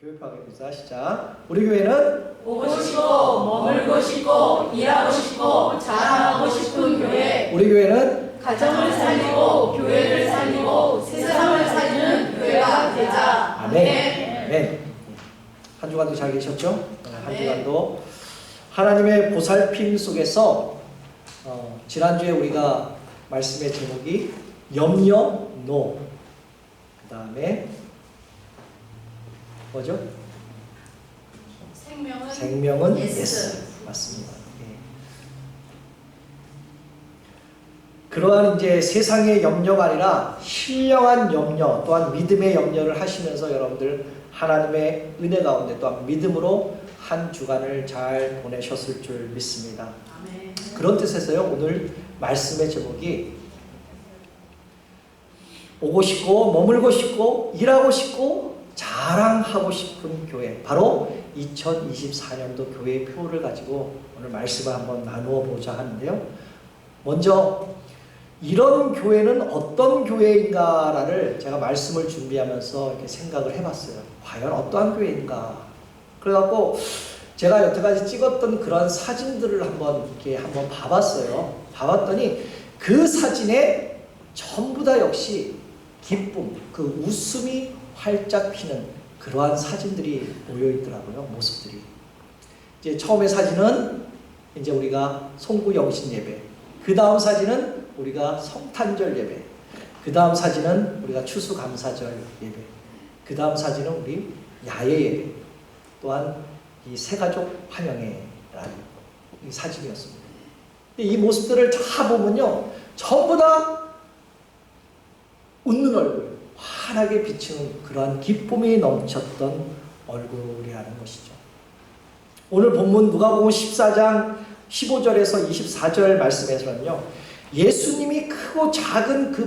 교육하겠습니다. 시작. 우리 교회는 오고 싶고 머물고 싶고 일하고 싶고 자랑하고 싶은 교회. 우리 교회는 가정을 살리고 교회를 살리고 세상을 살리는 교회가 되자. 아멘. 아멘. 한 주간도 잘 계셨죠? 한 주간도 하나님의 보살핌 속에서 지난주에 우리가 말씀의 제목이 염려 노, 그 다음에 뭐죠? 생명은 예스. 맞습니다. 예. 그러한 이제 세상의 염려가 아니라 신령한 염려, 또한 믿음의 염려를 하시면서 여러분들 하나님의 은혜 가운데 또한 믿음으로 한 주간을 잘 보내셨을 줄 믿습니다. 아멘. 그런 뜻에서요, 오늘 말씀의 제목이 오고 싶고 머물고 싶고 일하고 싶고 자랑하고 싶은 교회, 바로 2024년도 교회의 표를 가지고 오늘 말씀을 한번 나누어 보자 하는데요. 먼저 이런 교회는 어떤 교회인가를 제가 말씀을 준비하면서 이렇게 생각을 해봤어요. 과연 어떠한 교회인가? 그래갖고 제가 여태까지 찍었던 그런 사진들을 한번 봐봤어요. 봐봤더니 그 사진에 전부 다 역시 기쁨, 그 웃음이 활짝 피는 그러한 사진들이 모여 있더라고요. 모습들이. 이제 처음에 사진은 이제 우리가 송구 영신 예배, 그 다음 사진은 우리가 성탄절 예배, 그 다음 사진은 우리가 추수감사절 예배, 그 다음 사진은 우리 야외 예배, 또한 이 새가족 환영회라는 이 사진이었습니다. 이 모습들을 다 보면요, 전부 다 웃는 얼굴, 환하게 비치는 그러한 기쁨이 넘쳤던 얼굴이라는 것이죠. 오늘 본문 누가복음 14장 15절에서 24절 말씀에서는요, 예수님이 크고 작은 그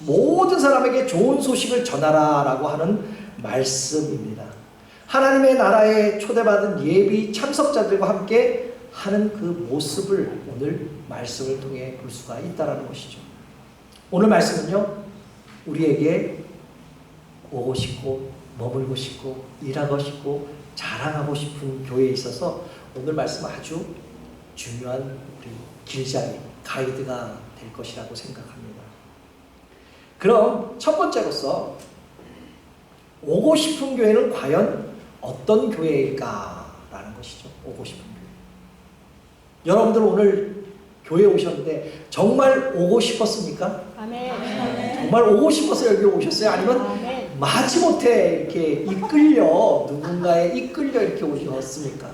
모든 사람에게 좋은 소식을 전하라라고 하는 말씀입니다. 하나님의 나라에 초대받은 예비 참석자들과 함께 하는 그 모습을 오늘 말씀을 통해 볼 수가 있다는 것이죠. 오늘 말씀은요, 우리에게 오고 싶고 머물고 싶고 일하고 싶고 자랑하고 싶은 교회에 있어서 오늘 말씀은 아주 중요한 우리 길잡이, 가이드가 될 것이라고 생각합니다. 그럼 첫 번째로서 오고 싶은 교회는 과연 어떤 교회일까라는 것이죠. 오고 싶은 교회. 여러분들 오늘 교회에 오셨는데 정말 오고 싶었습니까? 아멘. 정말 오고 싶어서 여기 오셨어요? 아니면 아멘. 마지못해 이렇게 누군가에 이끌려 이렇게 오셨습니까?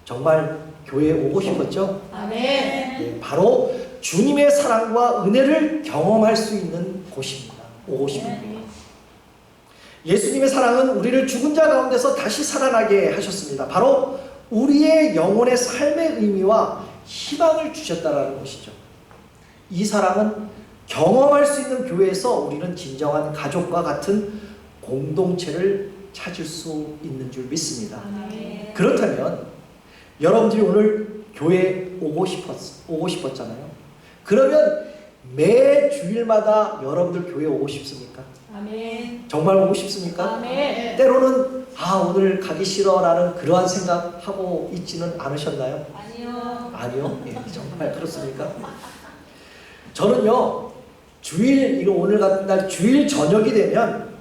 정말 교회에 오고 싶었죠? 아멘. 네, 바로 주님의 사랑과 은혜를 경험할 수 있는 곳입니다. 오고 싶은 교회. 예수님의 사랑은 우리를 죽은 자 가운데서 다시 살아나게 하셨습니다. 바로 우리의 영혼의 삶의 의미와 희망을 주셨다는 것이죠. 이 사랑은 경험할 수 있는 교회에서 우리는 진정한 가족과 같은 공동체를 찾을 수 있는 줄 믿습니다. 아멘. 그렇다면 여러분들이 오늘 교회에 오고 싶었잖아요. 그러면 매 주일마다 여러분들 교회에 오고 싶습니까? 아멘. 정말 오고 싶습니까? 아멘. 때로는 오늘 가기 싫어라는 그러한 생각하고 있지는 않으셨나요? 아니요. 아니요. 예, 정말 그렇습니까? 저는요, 오늘 같은 날 주일 저녁이 되면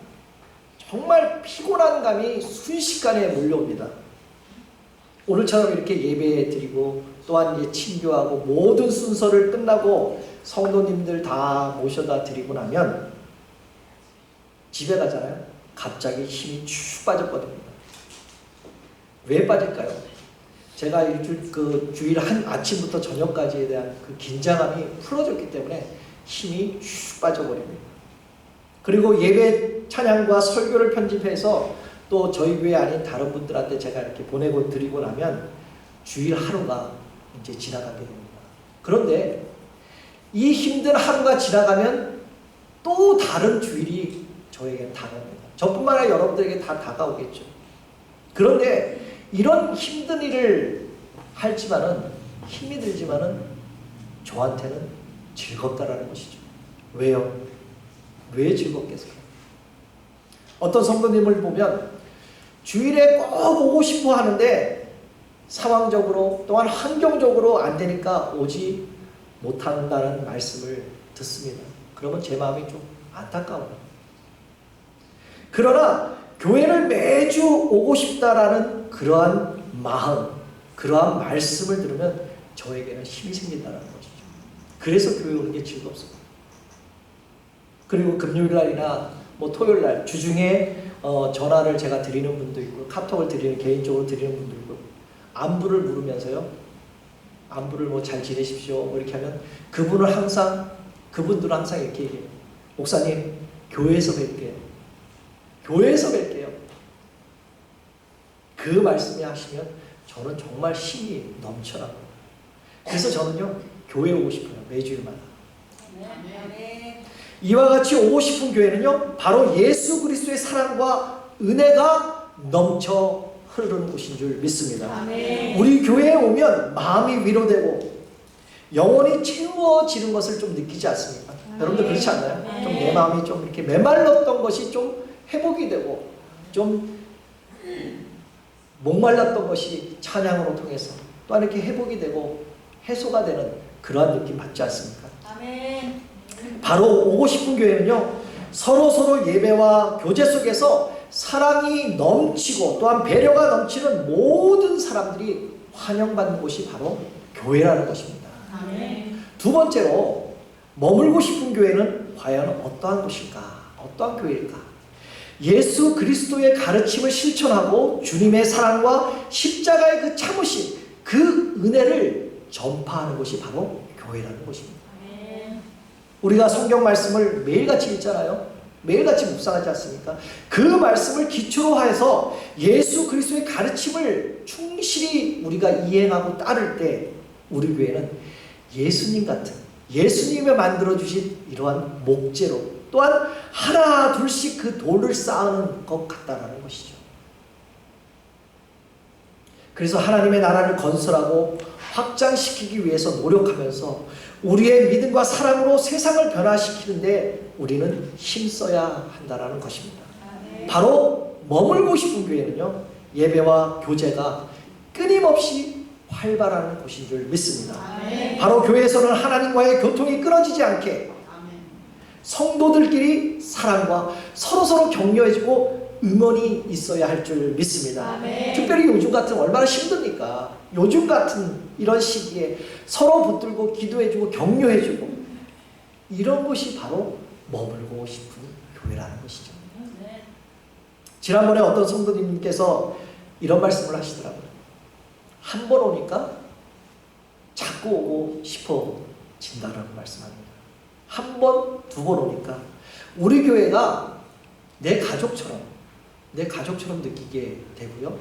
정말 피곤한 감이 순식간에 몰려옵니다. 오늘처럼 이렇게 예배 드리고 또한 이제 친교하고 모든 순서를 끝나고 성도님들 다 모셔다 드리고 나면 집에 가잖아요. 갑자기 힘이 쭉 빠져버립니다. 왜 빠질까요? 제가 주일 한 아침부터 저녁까지에 대한 그 긴장감이 풀어졌기 때문에 힘이 쭉 빠져버립니다. 그리고 예배 찬양과 설교를 편집해서 또 저희 교회 아닌 다른 분들한테 제가 이렇게 보내고 드리고 나면 주일 하루가 이제 지나가게 됩니다. 그런데 이 힘든 하루가 지나가면 또 다른 주일이 저에게 다가옵니다. 저뿐만 아니라 여러분들에게 다 다가오겠죠. 그런데 이런 힘든 일을 힘이 들지만은 저한테는 즐겁다라는 것이죠. 왜요? 왜 즐겁겠어요? 어떤 성도님을 보면 주일에 꼭 오고 싶어 하는데 상황적으로 또한 환경적으로 안 되니까 오지 못한다는 말씀을 듣습니다. 그러면 제 마음이 좀 안타까워요. 그러나 교회를 매주 오고 싶다라는 그러한 마음, 그러한 말씀을 들으면 저에게는 힘이 생긴다는 것이죠. 그래서 교회 오는 게 즐겁습니다. 그리고 금요일날이나 토요일날 주중에 전화를 제가 드리는 분도 있고 카톡을 개인적으로 드리는 분도 있고 안부를 물으면서요. 안부를 잘 지내십시오 이렇게 하면 그분들은 항상 이렇게 얘기해요. 목사님 교회에서 뵐게요. 교회에서 뵐게요. 그 말씀이 하시면 저는 정말 힘이 넘쳐나고 그래서 저는요 교회 오고 싶어요. 매주일마다. 이와 같이 오고 싶은 교회는요 바로 예수 그리스도의 사랑과 은혜가 넘쳐 흐르는 곳인 줄 믿습니다. 아멘. 우리 교회에 오면 마음이 위로되고 영혼이 채워지는 것을 좀 느끼지 않습니까? 여러분들 그렇지 않나요? 좀 내 마음이 좀 이렇게 메말랐던 것이 좀 회복이 되고 좀 목말랐던 것이 찬양으로 통해서 또한 이렇게 회복이 되고 해소가 되는 그러한 느낌 받지 않습니까? 아멘. 바로 오고 싶은 교회는요 서로 예배와 교제 속에서 사랑이 넘치고 또한 배려가 넘치는 모든 사람들이 환영받는 곳이 바로 교회라는 것입니다. 아멘. 두 번째로 머물고 싶은 교회는 과연 어떠한 곳일까? 어떠한 교회일까? 예수 그리스도의 가르침을 실천하고 주님의 사랑과 십자가의 그 참으심, 그 은혜를 전파하는 곳이 바로 교회라는 것입니다. 우리가 성경 말씀을 매일같이 읽잖아요. 매일같이 묵상하지 않습니까? 그 말씀을 기초로 해서 예수 그리스도의 가르침을 충실히 우리가 이행하고 따를 때 우리 교회는 예수님 같은 예수님이 만들어주신 이러한 목재로 또한 하나 둘씩 그 돌을 쌓는 것 같다라는 것이죠. 그래서 하나님의 나라를 건설하고 확장시키기 위해서 노력하면서 우리의 믿음과 사랑으로 세상을 변화시키는데 우리는 힘써야 한다는 것입니다. 바로 머물고 싶은 교회는요 예배와 교제가 끊임없이 활발하는 곳인 줄 믿습니다. 바로 교회에서는 하나님과의 교통이 끊어지지 않게 성도들끼리 사랑과 서로 격려해주고 응원이 있어야 할 줄 믿습니다. 특별히 요즘 같은 얼마나 힘듭니까? 요즘 같은 이런 시기에 서로 붙들고 기도해주고 격려해주고 이런 것이 바로 머물고 싶은 교회라는 것이죠. 지난번에 어떤 성도님께서 이런 말씀을 하시더라고요. 한 번 오니까 자꾸 오고 싶어진다라고 말씀합니다. 한 번, 두 번 오니까 우리 교회가 내 가족처럼 느끼게 되고요.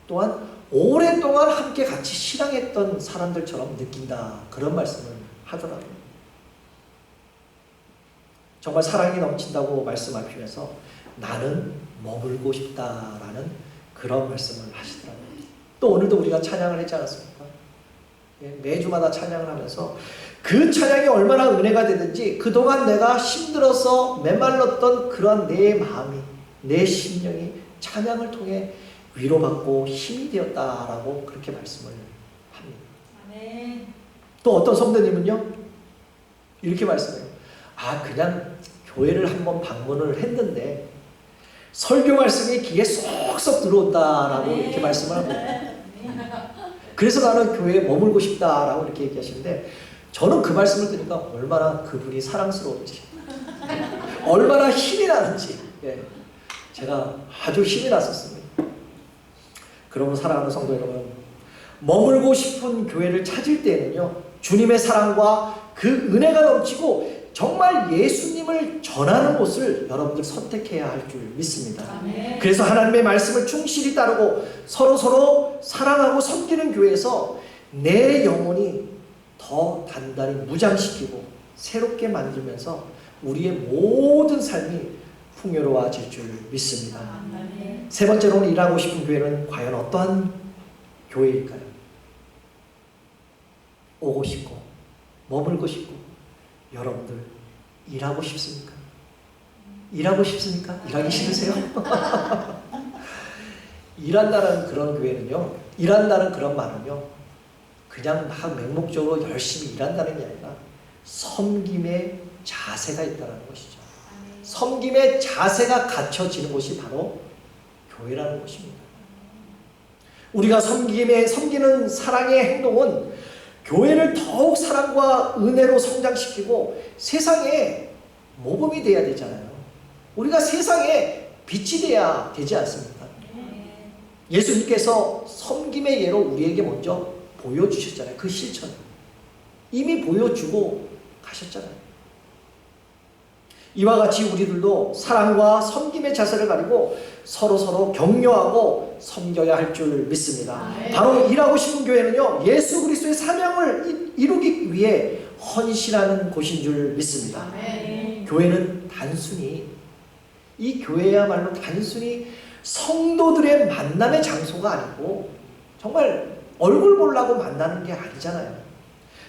또한 오랫동안 함께 같이 신앙했던 사람들처럼 느낀다. 그런 말씀을 하더라고요. 정말 사랑이 넘친다고 말씀하시면서 나는 머물고 싶다라는 그런 말씀을 하시더라고요. 또 오늘도 우리가 찬양을 했지 않았습니까? 매주마다 찬양을 하면서 그 찬양이 얼마나 은혜가 되든지 그동안 내가 힘들어서 메말랐던 그런 내 마음이 내 심령이 찬양을 통해 위로받고 힘이 되었다라고 그렇게 말씀을 합니다. 또 어떤 성도님은요 이렇게 말씀해요. 그냥 교회를 한번 방문을 했는데 설교 말씀이 귀에 쏙쏙 들어온다라고 이렇게 말씀을 합니다. 그래서 나는 교회에 머물고 싶다라고 이렇게 얘기하시는데 저는 그 말씀을 들으니까 얼마나 그분이 사랑스러운지 얼마나 힘이 나는지 제가 아주 힘이 났었습니다. 그러므로 사랑하는 성도 여러분, 머물고 싶은 교회를 찾을 때는요 주님의 사랑과 그 은혜가 넘치고 정말 예수님을 전하는 곳을 여러분들 선택해야 할 줄 믿습니다. 그래서 하나님의 말씀을 충실히 따르고 서로 사랑하고 섬기는 교회에서 내 영혼이 더 단단히 무장시키고 새롭게 만들면서 우리의 모든 삶이 풍요로워질 줄 믿습니다. 세 번째로 일하고 싶은 교회는 과연 어떠한 교회일까요? 오고 싶고 머물고 싶고 여러분들 일하고 싶습니까? 일하고 싶습니까? 일하기 싫으세요? 일한다는 그런 교회는요, 일한다는 그런 말은요, 그냥 막 맹목적으로 열심히 일한다는 게 아니라 섬김의 자세가 있다는 것이죠. 섬김의 자세가 갖춰지는 곳이 바로 교회라는 것입니다. 우리가 섬기는 사랑의 행동은 교회를 더욱 사랑과 은혜로 성장시키고 세상에 모범이 되어야 되잖아요. 우리가 세상에 빛이 되어야 되지 않습니까? 예수님께서 섬김의 예로 우리에게 먼저 보여주셨잖아요. 그 실천 이미 보여주고 가셨잖아요. 이와 같이 우리들도 사랑과 섬김의 자세를 가지고 서로 격려하고 섬겨야 할 줄 믿습니다. 바로 일하고 싶은 교회는요, 예수 그리스도의 사명을 이루기 위해 헌신하는 곳인 줄 믿습니다. 교회는 단순히, 이 교회야말로 단순히 성도들의 만남의 장소가 아니고 정말 얼굴 보려고 만나는 게 아니잖아요.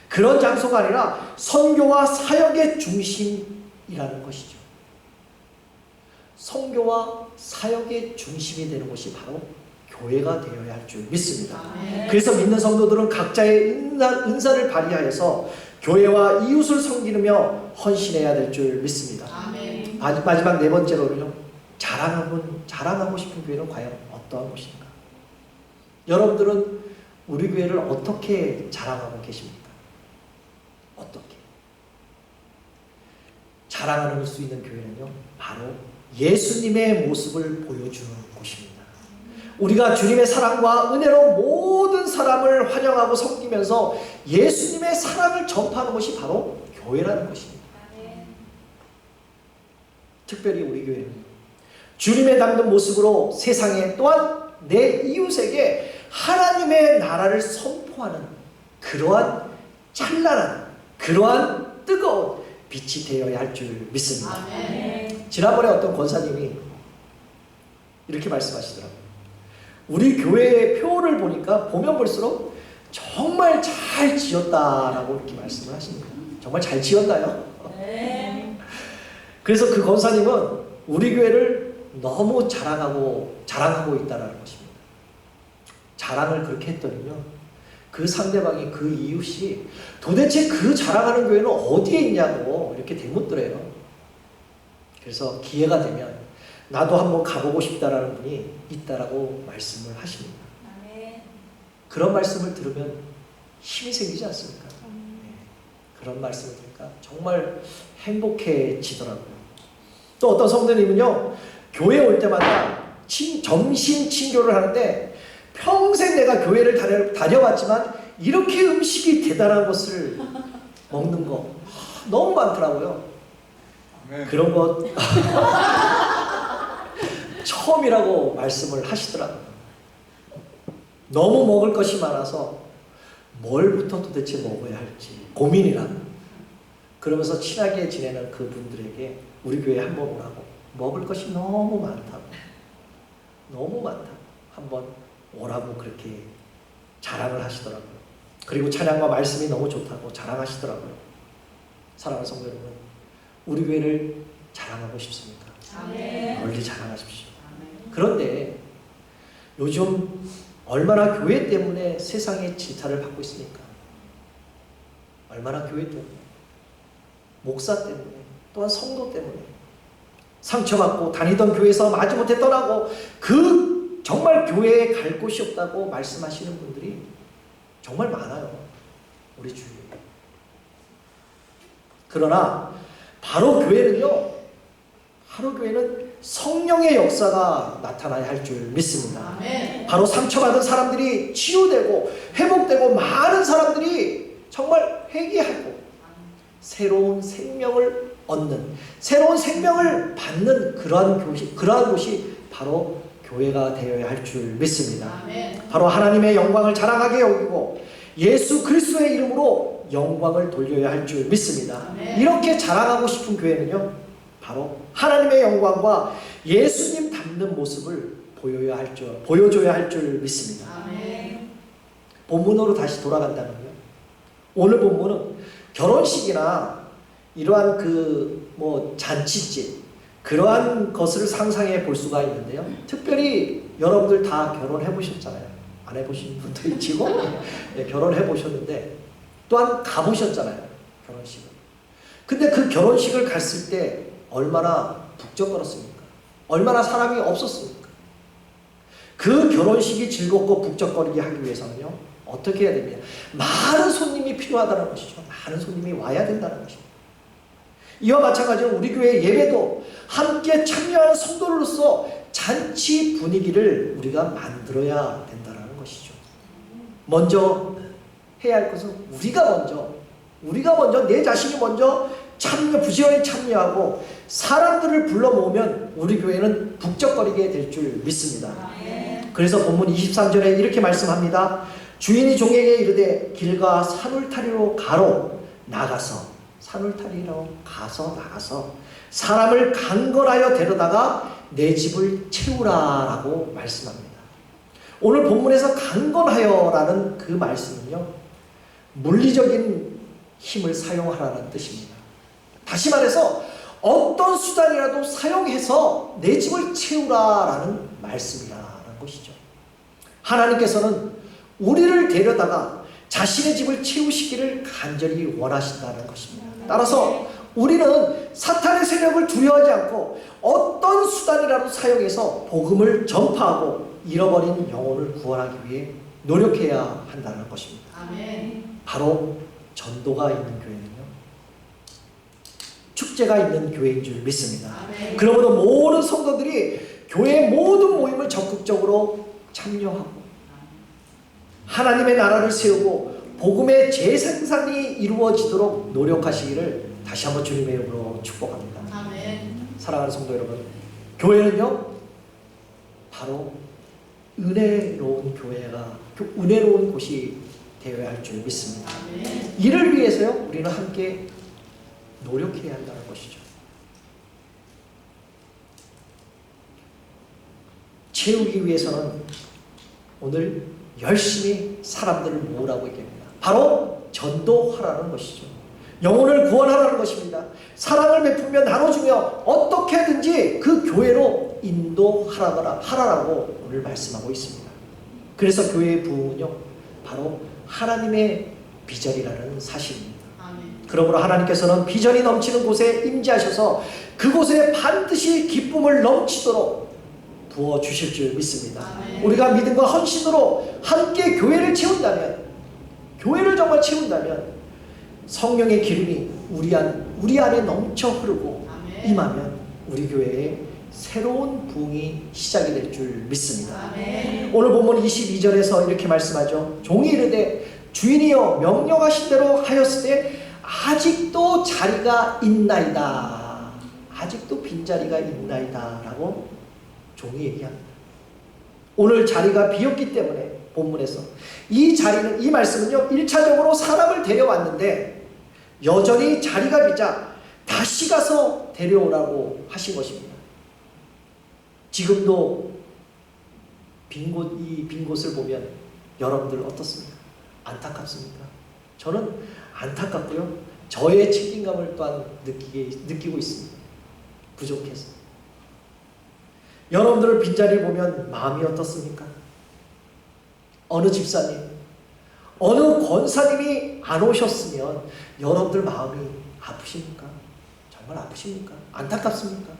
그런 장소가 아니라 선교와 사역의 중심이라는 것이죠. 선교와 사역의 중심이 되는 것이 바로 교회가 되어야 할 줄 믿습니다. 그래서 믿는 성도들은 각자의 은사를 발휘하여서 교회와 이웃을 섬기며 헌신해야 될 줄 믿습니다. 마지막 네 번째로는요, 자랑하고 싶은 교회는 과연 어떠한 곳인가? 여러분들은 우리 교회를 어떻게 자랑하고 계십니까? 어떻게? 자랑할 수 있는 교회는요, 바로 예수님의 모습을 보여주는 곳입니다. 우리가 주님의 사랑과 은혜로 모든 사람을 환영하고 섬기면서 예수님의 사랑을 전파하는 것이 바로 교회라는 것입니다. 특별히 우리 교회는 주님의 닮는 모습으로 세상에 또한 내 이웃에게 하나님의 나라를 선포하는 그러한 찬란한, 그러한 뜨거운 빛이 되어야 할 줄 믿습니다. 지난번에 어떤 권사님이 이렇게 말씀하시더라고요. 우리 교회의 표를 보면 볼수록 정말 잘 지었다라고 이렇게 말씀을 하십니다. 정말 잘 지었나요? 그래서 그 권사님은 우리 교회를 너무 자랑하고 있다는 것입니다. 자랑을 그렇게 했더니요, 그 상대방이, 그 이웃이 도대체 그 자랑하는 교회는 어디에 있냐고 이렇게 대묻더래요. 그래서 기회가 되면 나도 한번 가보고 싶다라는 분이 있다라고 말씀을 하십니다. 그런 말씀을 들으면 힘이 생기지 않습니까? 그런 말씀을 들으니까 정말 행복해지더라고요. 또 어떤 성도님은요, 교회 올 때마다 점심 친교를 하는데 평생 내가 교회를 다녀봤지만 이렇게 음식이 대단한 것을 먹는 거 너무 많더라고요. 그런 것 처음이라고 말씀을 하시더라고요. 너무 먹을 것이 많아서 뭘부터 도대체 먹어야 할지 고민이라고. 그러면서 친하게 지내는 그분들에게 우리 교회에 한번 오라고, 먹을 것이 너무 많다고 한번 오라고 그렇게 자랑을 하시더라고요. 그리고 찬양과 말씀이 너무 좋다고 자랑하시더라고요. 사랑하는 성도 여러분, 우리 교회를 자랑하고 싶습니까? 널리 자랑하십시오. 그런데 요즘 얼마나 교회 때문에 세상에 질타를 받고 있습니까? 얼마나 교회 때문에, 목사 때문에, 또한 성도 때문에 상처받고 다니던 교회에서 마지못해 떠나고 정말 교회에 갈 곳이 없다고 말씀하시는 분들이 정말 많아요. 우리 주위에. 그러나 바로 교회는 성령의 역사가 나타나야 할 줄 믿습니다. 바로 상처받은 사람들이 치유되고 회복되고 많은 사람들이 정말 회개하고 새로운 생명을 얻는, 새로운 생명을 받는 그러한 곳이 바로 교회가 되어야 할 줄 믿습니다. 바로 하나님의 영광을 자랑하게 여기고 예수 그리스도의 이름으로 영광을 돌려야 할 줄 믿습니다. 이렇게 자랑하고 싶은 교회는요, 바로 하나님의 영광과 예수님 닮는 모습을 보여줘야 할 줄 믿습니다. 본문으로 다시 돌아간다면요, 오늘 본문은 결혼식이나 이러한 잔치집, 그러한 것을 상상해 볼 수가 있는데요. 특별히 여러분들 다 결혼해 보셨잖아요. 안 해보신 분도 있지고 네, 결혼해 보셨는데 또한 가보셨잖아요. 결혼식을. 근데 그 결혼식을 갔을 때 얼마나 북적거렸습니까? 얼마나 사람이 없었습니까? 그 결혼식이 즐겁고 북적거리게 하기 위해서는요, 어떻게 해야 됩니까? 많은 손님이 필요하다는 것이죠. 많은 손님이 와야 된다는 것입니다. 이와 마찬가지로 우리 교회 예배도 함께 참여하는 성도로서 잔치 분위기를 우리가 만들어야 된다는 것이죠. 먼저 해야 할 것은 우리가 먼저 내 자신이 먼저 부지런히 참여하고 사람들을 불러 모으면 우리 교회는 북적거리게 될 줄 믿습니다. 그래서 본문 23절에 이렇게 말씀합니다. 주인이 종에게 이르되 길과 산울타리로 나가서 사람을 강건하여 데려다가 내 집을 채우라라고 말씀합니다. 오늘 본문에서 강건하여라는 그 말씀은요, 물리적인 힘을 사용하라는 뜻입니다. 다시 말해서 어떤 수단이라도 사용해서 내 집을 채우라라는 말씀이라는 것이죠. 하나님께서는 우리를 데려다가 자신의 집을 채우시기를 간절히 원하신다는 것입니다. 따라서 우리는 사탄의 세력을 두려워하지 않고 어떤 수단이라도 사용해서 복음을 전파하고 잃어버린 영혼을 구원하기 위해 노력해야 한다는 것입니다. 아멘. 바로 전도가 있는 교회는요, 축제가 있는 교회인 줄 믿습니다. 아멘. 그러므로 모든 성도들이 교회의 모든 모임을 적극적으로 참여하고 하나님의 나라를 세우고 복음의 재생산이 이루어지도록 노력하시기를 다시 한번 주님의 이름으로 축복합니다. 아멘. 사랑하는 성도 여러분, 교회는요 바로 은혜로운 은혜로운 곳이 되어야 할 줄 믿습니다. 아멘. 이를 위해서요 우리는 함께 노력해야 한다는 것이죠. 채우기 위해서는 오늘 열심히 사람들을 모으라고 얘기합니다. 바로 전도하라는 것이죠. 영혼을 구원하라는 것입니다. 사랑을 베풀며 나눠주며 어떻게든지 그 교회로 인도하라고 오늘 말씀하고 있습니다. 그래서 교회의 부흥은요 바로 하나님의 비전이라는 사실입니다. 아멘. 그러므로 하나님께서는 비전이 넘치는 곳에 임재하셔서 그곳에 반드시 기쁨을 넘치도록 부어주실 줄 믿습니다. 아멘. 우리가 믿음과 헌신으로 함께 교회를 채운다면, 교회를 정말 채운다면 성령의 기름이 우리 안에 넘쳐 흐르고 아멘. 임하면 우리 교회에 새로운 부흥이 시작이 될 줄 믿습니다. 아멘. 오늘 본문 22절에서 이렇게 말씀하죠. 종이 이르되 주인이여 명령하신 대로 하였을 때 아직도 자리가 있나이다. 아직도 빈자리가 있나이다 라고 종이 얘기합니다. 오늘 자리가 비었기 때문에 본문에서 이 말씀은요 1차적으로 사람을 데려왔는데 여전히 자리가 비자 다시 가서 데려오라고 하신 것입니다. 지금도 이 빈 곳을 보면 여러분들 어떻습니까? 안타깝습니까? 저는 안타깝고요. 저의 책임감을 또한 느끼고 있습니다. 부족해서. 여러분들 빈자리를 보면 마음이 어떻습니까? 어느 집사님, 어느 권사님이 안 오셨으면 여러분들 마음이 아프십니까? 정말 아프십니까? 안타깝습니까?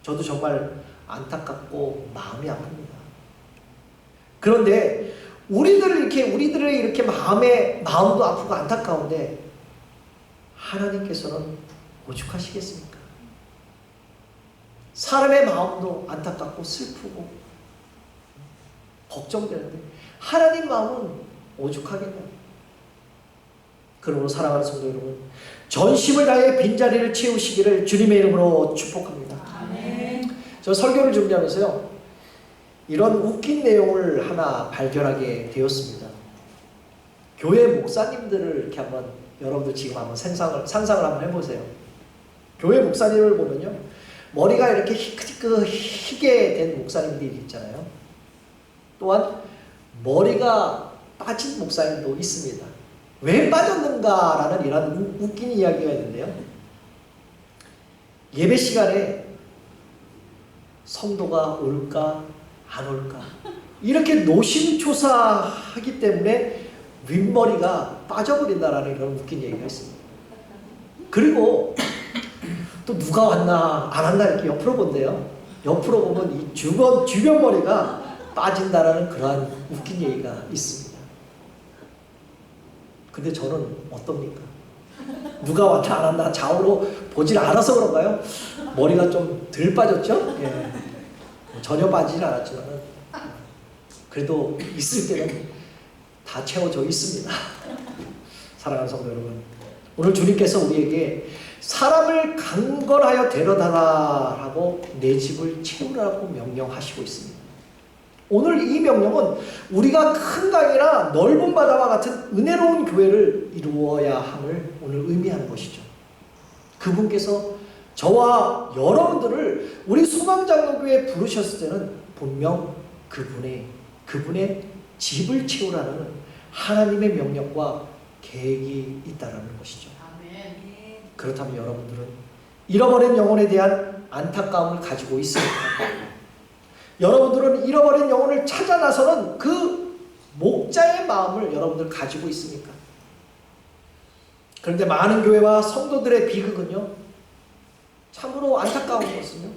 저도 정말 안타깝고 마음이 아픕니다. 그런데 우리들의 이렇게 마음도 아프고 안타까운데 하나님께서는 오죽하시겠습니까? 사람의 마음도 안타깝고 슬프고 걱정되는데 하나님 마음은 오죽하겠냐. 그러므로 사랑하는 성도 여러분, 전심을 다해 빈자리를 채우시기를 주님의 이름으로 축복합니다. 아멘. 저 설교를 준비하면서요 이런 웃긴 내용을 하나 발견하게 되었습니다. 교회 목사님들을 이렇게 한번 여러분들 지금 한번 상상을 한번 해보세요. 교회 목사님을 보면요 머리가 이렇게 희게 된 목사님들이 있잖아요. 또한 머리가 빠진 목사님도 있습니다. 왜 빠졌는가라는 이런 웃긴 이야기가 있는데요. 예배 시간에 성도가 올까 안 올까 이렇게 노심초사하기 때문에 윗머리가 빠져버린다라는 그런 웃긴 얘기가 있습니다. 그리고 또 누가 왔나 안 왔나 이렇게 옆으로 본대요. 옆으로 보면 이 주변 머리가 빠진다라는 그러한 웃긴 얘기가 있습니다. 근데 저는 어떻습니까? 누가 왔나 안 왔나 좌우로 보질 않아서 그런가요? 머리가 좀 덜 빠졌죠? 예. 전혀 빠지진 않았지만 그래도 있을 때는 다 채워져 있습니다. 사랑하는 성도 여러분, 오늘 주님께서 우리에게 사람을 강건하여 데려다라고 내 집을 채우라고 명령하시고 있습니다. 오늘 이 명령은 우리가 큰 강이나 넓은 바다와 같은 은혜로운 교회를 이루어야 함을 오늘 의미하는 것이죠. 그분께서 저와 여러분들을 우리 소망장로교회에 부르셨을 때는 분명 그분의 집을 채우라는 하나님의 명령과 계획이 있다는 것이죠. 그렇다면 여러분들은 잃어버린 영혼에 대한 안타까움을 가지고 있습니까? 여러분들은 잃어버린 영혼을 찾아 나서는 그 목자의 마음을 여러분들 가지고 있습니까? 그런데 많은 교회와 성도들의 비극은요, 참으로 안타까운 것은요,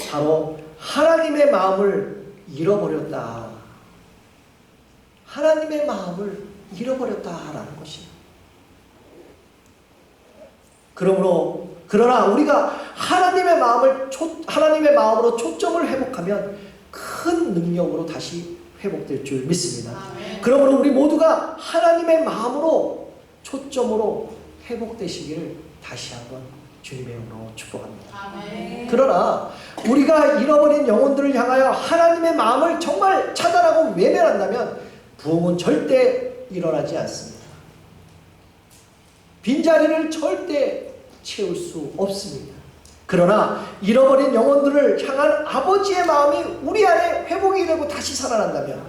바로 하나님의 마음을 잃어버렸다. 하나님의 마음을 잃어버렸다라는 것입니다. 그러나 우리가 하나님의 마음으로 초점을 회복하면 큰 능력으로 다시 회복될 줄 믿습니다. 그러므로 우리 모두가 하나님의 마음으로 초점으로 회복되시기를 다시 한번 주님의 이름으로 축복합니다. 그러나 우리가 잃어버린 영혼들을 향하여 하나님의 마음을 정말 차단하고 외면한다면 부흥은 절대 일어나지 않습니다. 빈자리를 절대 채울 수 없습니다. 그러나 잃어버린 영혼들을 향한 아버지의 마음이 우리 안에 회복이 되고 다시 살아난다면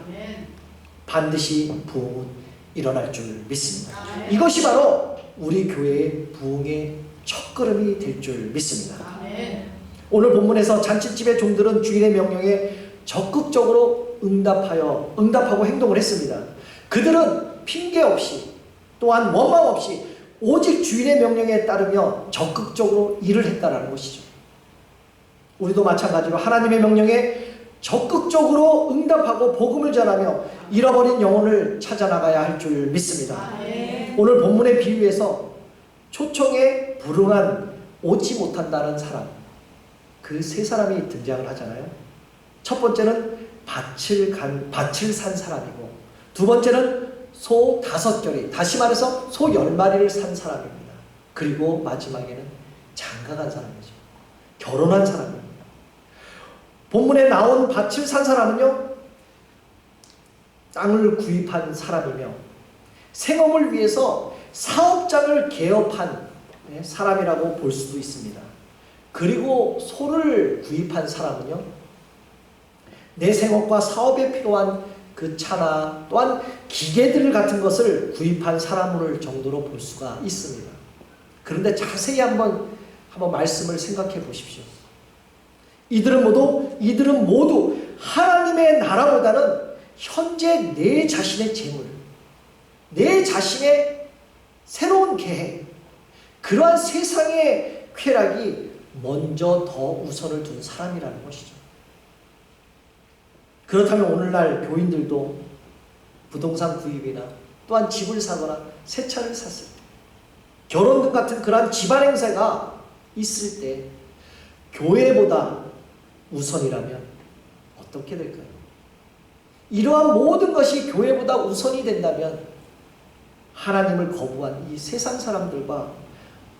반드시 부흥은 일어날 줄 믿습니다. 이것이 바로 우리 교회의 부흥의 첫걸음이 될 줄 믿습니다. 오늘 본문에서 잔치집의 종들은 주인의 명령에 적극적으로 응답하고 행동을 했습니다. 그들은 핑계 없이 또한 원망 없이 오직 주인의 명령에 따르며 적극적으로 일을 했다라는 것이죠. 우리도 마찬가지로 하나님의 명령에 적극적으로 응답하고 복음을 전하며 잃어버린 영혼을 찾아나가야 할 줄 믿습니다. 오늘 본문의 비유에서 초청에 불응한 오지 못한다는 사람, 그 세 사람이 등장을 하잖아요. 첫 번째는 밭을 산 사람이고, 두 번째는 소 5결이, 다시 말해서 소 10마리를 산 사람입니다. 그리고 마지막에는 장가간 사람이죠. 결혼한 사람입니다. 본문에 나온 밭을 산 사람은요, 땅을 구입한 사람이며 생업을 위해서 사업장을 개업한 사람이라고 볼 수도 있습니다. 그리고 소를 구입한 사람은요, 내 생업과 사업에 필요한 그 차나 또한 기계들 같은 것을 구입한 사람을 정도로 볼 수가 있습니다. 그런데 자세히 한번 말씀을 생각해 보십시오. 이들은 모두 하나님의 나라보다는 현재 내 자신의 재물, 내 자신의 새로운 계획, 그러한 세상의 쾌락이 먼저 더 우선을 둔 사람이라는 것이죠. 그렇다면 오늘날 교인들도 부동산 구입이나 또한 집을 사거나 새 차를 샀을 때, 결혼 등 같은 그러한 집안 행사가 있을 때 교회보다 우선이라면 어떻게 될까요? 이러한 모든 것이 교회보다 우선이 된다면 하나님을 거부한 이 세상 사람들과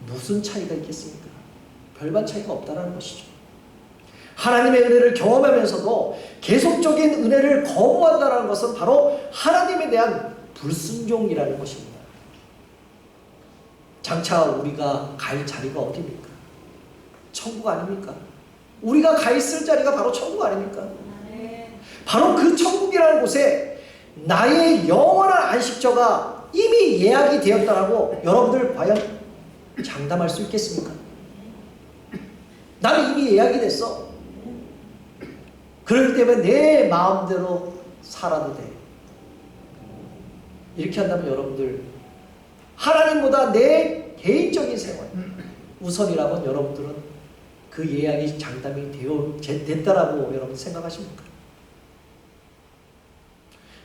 무슨 차이가 있겠습니까? 별반 차이가 없다는 것이죠. 하나님의 은혜를 경험하면서도 계속적인 은혜를 거부한다는 것은 바로 하나님에 대한 불순종이라는 것입니다. 장차 우리가 갈 자리가 어디입니까? 천국 아닙니까? 우리가 가 있을 자리가 바로 천국 아닙니까? 바로 그 천국이라는 곳에 나의 영원한 안식처가 이미 예약이 되었다라고 여러분들 과연 장담할 수 있겠습니까? 나는 이미 예약이 됐어. 그렇기 때문에 내 마음대로 살아도 돼. 이렇게 한다면 여러분들, 하나님보다 내 개인적인 생활 우선이라면 여러분들은 그 예약이 장담이 됐다라고 여러분 생각하십니까?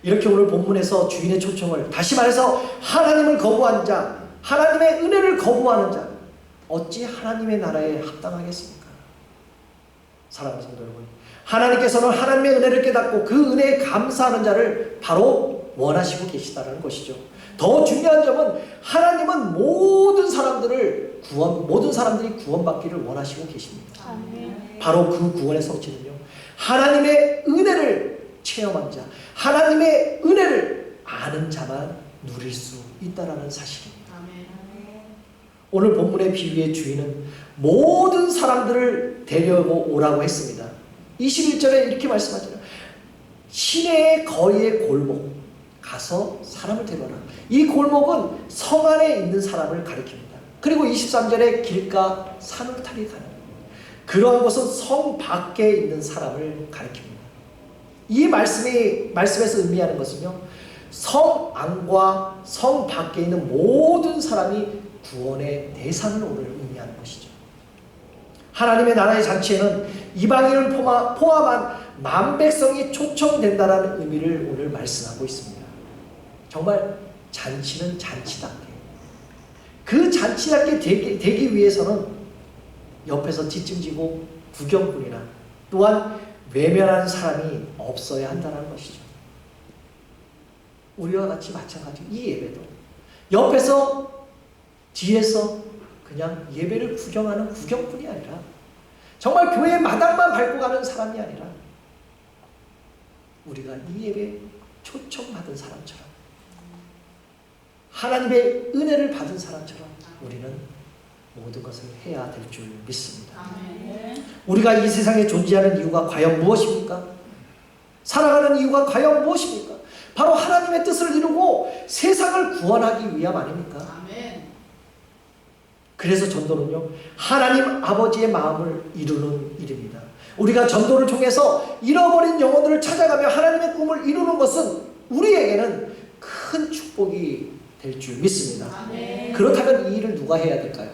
이렇게 오늘 본문에서 주인의 초청을, 다시 말해서 하나님을 거부한 자, 하나님의 은혜를 거부하는 자, 어찌 하나님의 나라에 합당하겠습니까? 사랑하는 성도 여러분, 하나님께서는 하나님의 은혜를 깨닫고 그 은혜에 감사하는 자를 바로 원하시고 계시다는 것이죠. 더 중요한 점은 하나님은 모든 사람들이 구원받기를 원하시고 계십니다. 아멘. 바로 그 구원의 성취는요, 하나님의 은혜를 체험한 자, 하나님의 은혜를 아는 자만 누릴 수 있다는 사실입니다. 아멘. 오늘 본문의 비유의 주인은 모든 사람들을 데려오라고 했습니다. 21절에 이렇게 말씀하잖아요. 시내의 거리의 골목 가서 사람을 데려라. 이 골목은 성 안에 있는 사람을 가리킵니다. 그리고 23절에 길가 산울타리 가는, 그러한 것은 성 밖에 있는 사람을 가리킵니다. 이 말씀에서 의미하는 것은요, 성 안과 성 밖에 있는 모든 사람이 구원의 대상을 오늘 의미하는 것이죠. 하나님의 나라의 잔치에는 이방인을 포함한 만백성이 초청된다는 의미를 오늘 말씀하고 있습니다. 정말 잔치는 잔치답게, 그 잔치답게 되기 위해서는 옆에서 뒷짐지고 구경꾼이나 또한 외면하는 사람이 없어야 한다는 것이죠. 우리와 같이 마찬가지, 이 예배도 옆에서 뒤에서 그냥 예배를 구경하는 구경꾼이 아니라, 정말 교회 마당만 밟고 가는 사람이 아니라, 우리가 이 예배에 초청받은 사람처럼, 하나님의 은혜를 받은 사람처럼 우리는 모든 것을 해야 될 줄 믿습니다. 아멘. 우리가 이 세상에 존재하는 이유가 과연 무엇입니까? 살아가는 이유가 과연 무엇입니까? 바로 하나님의 뜻을 이루고 세상을 구원하기 위함 아닙니까? 아멘. 그래서 전도는요, 하나님 아버지의 마음을 이루는 일입니다. 우리가 전도를 통해서 잃어버린 영혼들을 찾아가며 하나님의 꿈을 이루는 것은 우리에게는 큰 축복이 될 줄 믿습니다. 아멘. 그렇다면 이 일을 누가 해야 될까요?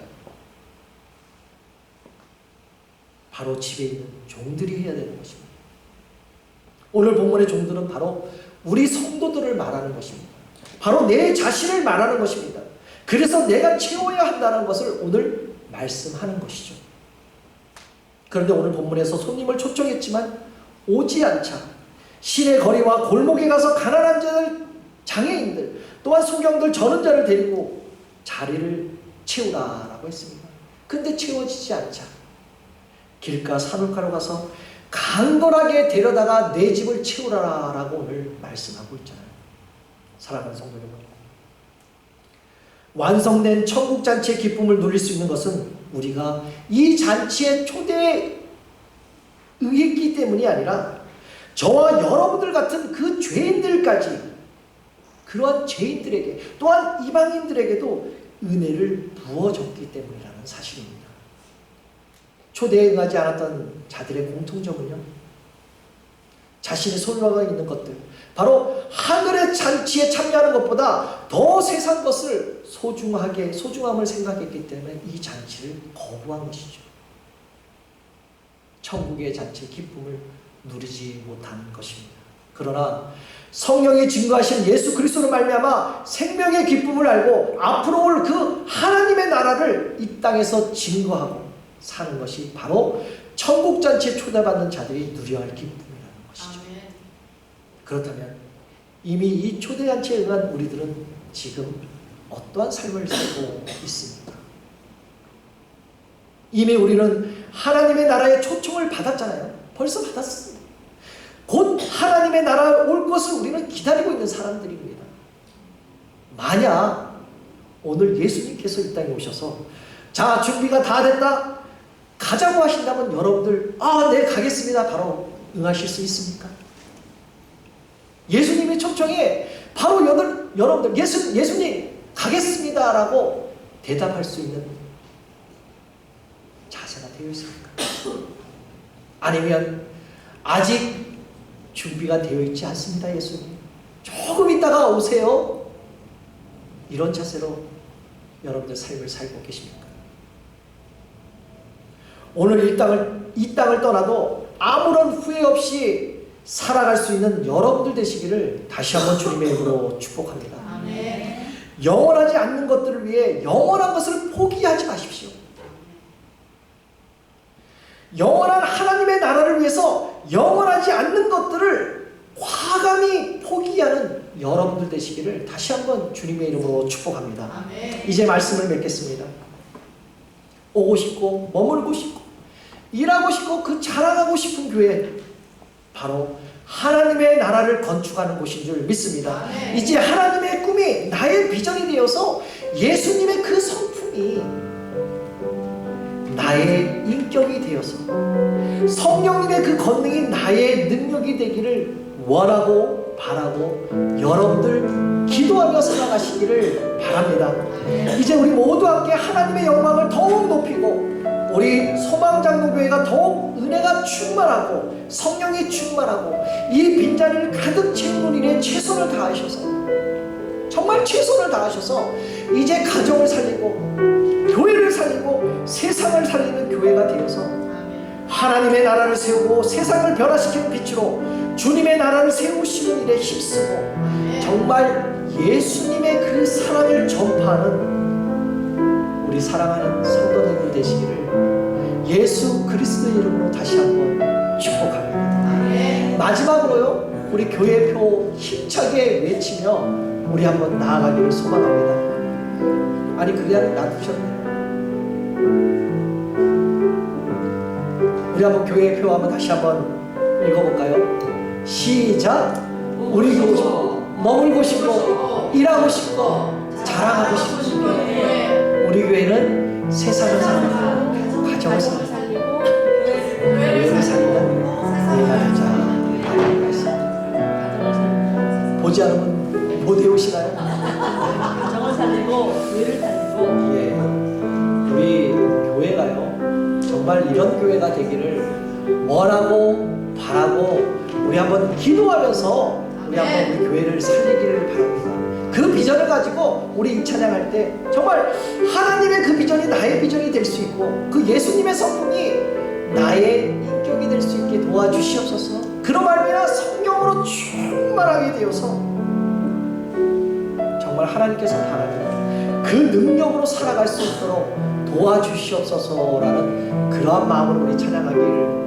바로 집에 있는 종들이 해야 되는 것입니다. 오늘 본문의 종들은 바로 우리 성도들을 말하는 것입니다. 바로 내 자신을 말하는 것입니다. 그래서 내가 채워야 한다는 것을 오늘 말씀하는 것이죠. 그런데 오늘 본문에서 손님을 초청했지만 오지 않자 시내 거리와 골목에 가서 가난한 자들, 장애인들, 또한 소경들, 저는 자를 데리고 자리를 채우라라고 했습니다. 근데 채워지지 않자 길가 산울가로 가서 강건하게 데려다가 내 집을 채우라라고 오늘 말씀하고 있잖아요. 사랑하는 성도 여러분, 완성된 천국잔치의 기쁨을 누릴 수 있는 것은 우리가 이 잔치의 초대에 의했기 때문이 아니라 저와 여러분들 같은 그 죄인들까지, 그러한 죄인들에게 또한 이방인들에게도 은혜를 부어줬기 때문이라는 사실입니다. 초대에 응하지 않았던 자들의 공통점은요, 자신의 손으로 있는 것들, 바로 하늘의 잔치에 참여하는 것보다 더 세상 것을 소중함을 생각했기 때문에 이 잔치를 거부한 것이죠. 천국의 잔치의 기쁨을 누리지 못한 것입니다. 그러나 성령이 증거하신 예수 그리스도로 말미암아 생명의 기쁨을 알고 앞으로 올 그 하나님의 나라를 이 땅에서 증거하고 사는 것이 바로 천국잔치에 초대받는 자들이 누려야 할 기쁨이라는 것이죠. 아멘. 그렇다면 이미 이 초대잔치에 응한 우리들은 지금 어떠한 삶을 살고 있습니까? 이미 우리는 하나님의 나라의 초청을 받았잖아요. 벌써 받았습니다. 곧 하나님의 나라에 올 것을 우리는 기다리고 있는 사람들입니다. 만약 오늘 예수님께서 이 땅에 오셔서 자, 준비가 다 됐다, 가자고 하신다면 여러분들 네, 가겠습니다, 바로 응하실 수 있습니까? 예수님의 초청에 바로 여러분들 예수님 가겠습니다 라고 대답할 수 있는 자세 자세가 되어 있습니까? 아니면 아직 준비가 되어 있지 않습니다. 예수님 조금 있다가 오세요. 이런 자세로 여러분들 삶을 살고 계십니까? 오늘 이 땅을 떠나도 아무런 후회 없이 살아갈 수 있는 여러분들 되시기를 다시 한번 주님의 이름으로 축복합니다. 아멘. 영원하지 않는 것들을 위해 영원한 것을 포기하지 마십시오. 영원한 하나님의 나라를 위해서 영원하지 않는 것들을 과감히 포기하는 여러분들 되시기를 다시 한번 주님의 이름으로 축복합니다. 아멘. 이제 말씀을 맺겠습니다. 오고 싶고 머물고 싶고 일하고 싶고 그 자랑하고 싶은 교회, 바로 하나님의 나라를 건축하는 곳인 줄 믿습니다. 아멘. 이제 하나님의 꿈이 나의 비전이 되어서 예수님의 그 성품이 나의 인격이 되어서 성령님의 그 권능이 나의 능력이 되기를 원하고 바라고 여러분들 기도하며 살아가시기를 바랍니다. 이제 우리 모두 함께 하나님의 영광을 더욱 높이고 우리 소망장로교회가 더욱 은혜가 충만하고 성령이 충만하고 이 빈자리를 가득 채우는 일에 최선을 다하셔서, 정말 최선을 다하셔서 이제 가정을 살리고 교회를 살리고 세상을 살리는 교회가 되어서 하나님의 나라를 세우고 세상을 변화시키는 빛으로 주님의 나라를 세우시는 일에 힘쓰고 정말 예수님의 그 사랑을 전파하는 우리 사랑하는 성도님들 되시기를 예수 그리스도의 이름으로 다시 한번 축복합니다. 마지막으로요, 우리 교회표 힘차게 외치며 우리 한번 나아가기를 소망합니다. 아니 그냥 놔두셨네요. 우리 한번 교회표 한번 다시 한번 읽어볼까요? 시작. 우리 교회 머물고 싶고 일하고 싶고 자랑하고 싶은 교회. 우리 교회는 세상을 살리고 가정을 살리고 교회를 살리는 교회가 되자. 하나님 말씀. 보지 않으면 못 외우시나요? 가정을 살리고 교회를 살리고. 예, 우리 교회가요 정말 이런 교회가 되기를 원하고 바라고 우리 한번 기도하면서 우리 한번 우리 교회를 살리기를 바랍니다. 그 비전을 가지고 우리 이 찬양할 때 정말 하나님의 그 비전이 나의 비전이 될 수 있고 그 예수님의 성품이 나의 인격이 될 수 있게 도와주시옵소서. 그로 말미암아 성령으로 충만하게 되어서 정말 하나님께서 바라는 그 능력으로 살아갈 수 있도록 도와주시옵소서라는 그러한 마음으로 우리 찬양하기를